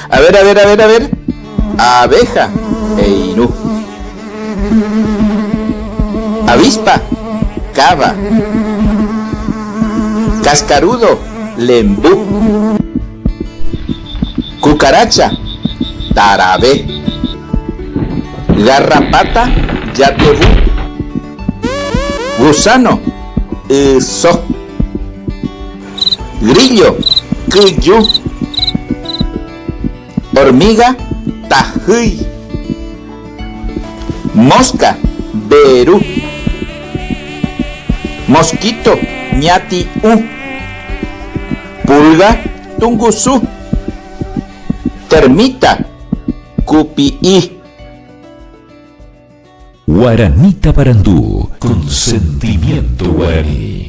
A ver, a ver, a ver, a ver. Abeja, Einú. Avispa, Cava. Cascarudo, Lembú. Cucaracha, Tarabé. Garrapata, Yatebú. Gusano, Eso. Grillo, Cuyú. Hormiga, Tajuy. Mosca, Berú. Mosquito, Ñati U. Pulga, Tungusú. Termita, Cupií. Guaranita Parandú, con sentimiento guaraní.